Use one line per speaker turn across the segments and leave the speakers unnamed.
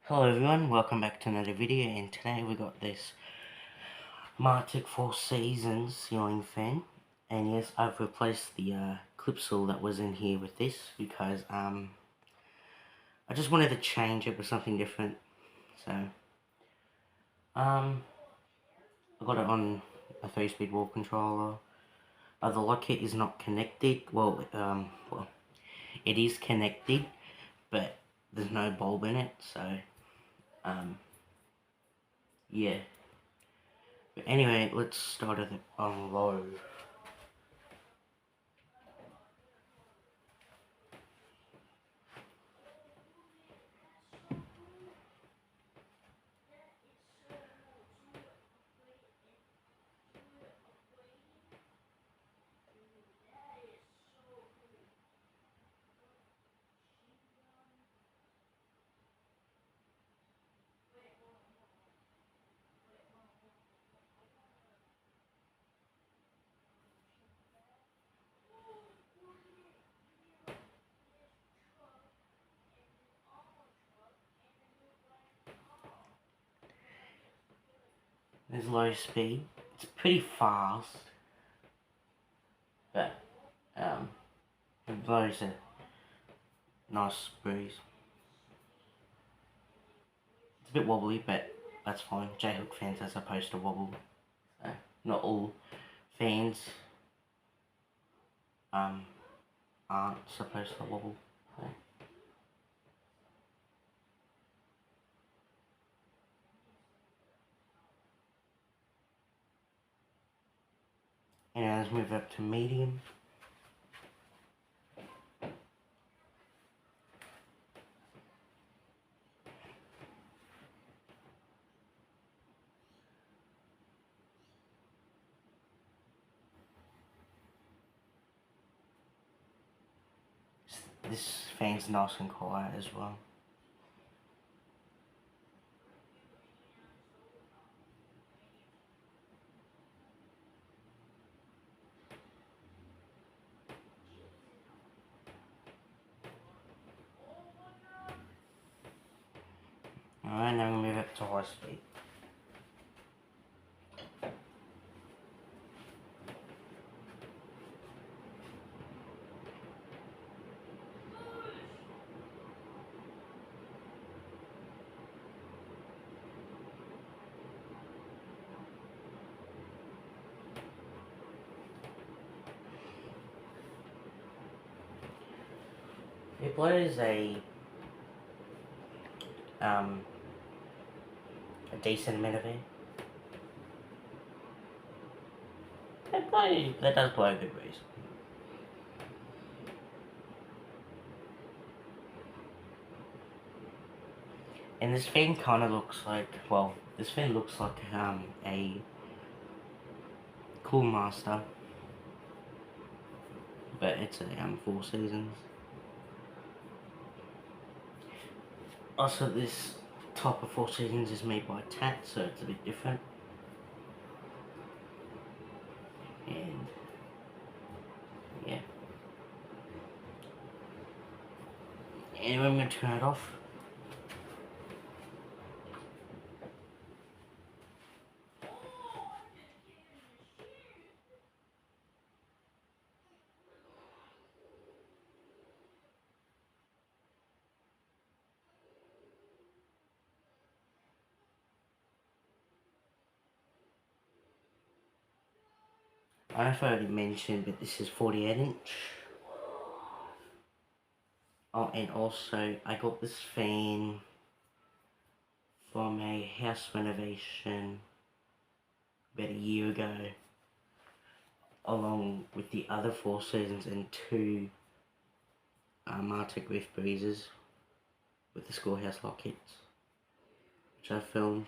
Hello everyone, welcome back to another video, and today we got this martec 4 Seasons ceiling fan. And yes, I've replaced the clip seal that was in here with this because I just wanted to change it with something different. So I got it on a 3-speed wall controller. The lock kit is not connected. Well, it is connected, but there's no bulb in it, so yeah. But anyway, let's start it on low. There's low speed. It's pretty fast, but it blows a nice breeze. It's a bit wobbly, but that's fine. J-hook fans are supposed to wobble. So not all fans aren't supposed to wobble. So. And let's move up to medium. This fan's nice and quiet as well. Alright, now we move up to high speed. It blows a decent amount of air. That does blow a good breeze. And this fan kind of looks like, well, this fan looks like a Cool Master, but it's a 4 Seasons. Also, this top of 4 Seasons is made by Tat, so it's a bit different. And yeah. Anyway, I'm going to turn it off. I don't know if I already mentioned, but this is 48-inch. Oh, and also, I got this fan from a house renovation about a year ago, along with the other 4 Seasons and 2 martec Reef Breezes with the schoolhouse lock kits, which I filmed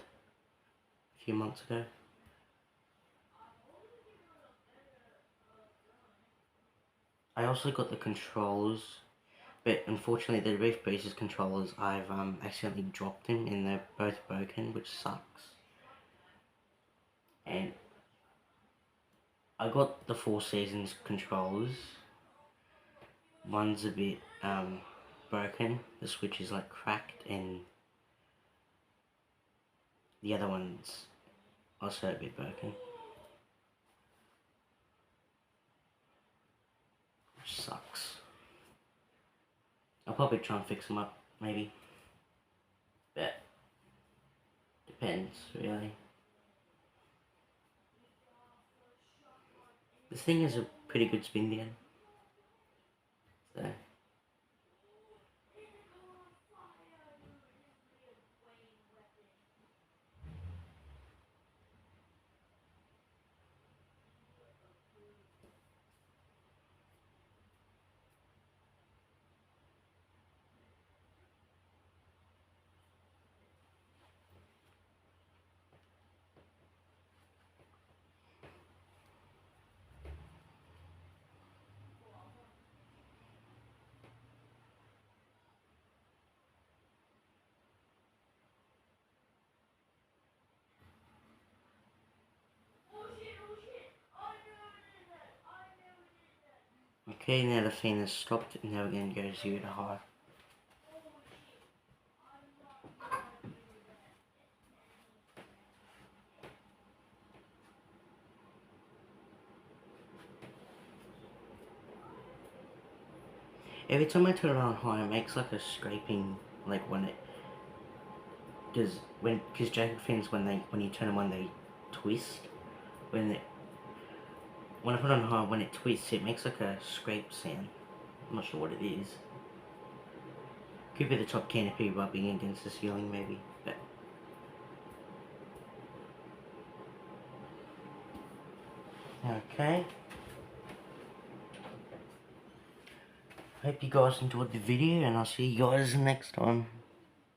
a few months ago. I also got the controllers, but unfortunately the Reef Breezes controllers, I've accidentally dropped them and they're both broken, which sucks. And I got the 4 Seasons controllers. One's a bit broken, the switch is like cracked, and the other one's also a bit broken. Which sucks. I'll probably try and fix them up, maybe. But depends, really. This thing is a pretty good spin down. So. Okay, now the fan has stopped, and now we're going to go 0 to high. Every time I turn it on high, it makes like a scraping, like when it, because jacket fans, when you turn them on, they twist. When I put it on high, when it twists, it makes like a scrape sound. I'm not sure what it is. Could be the top canopy rubbing against the ceiling, maybe. But okay. Hope you guys enjoyed the video, and I'll see you guys next time.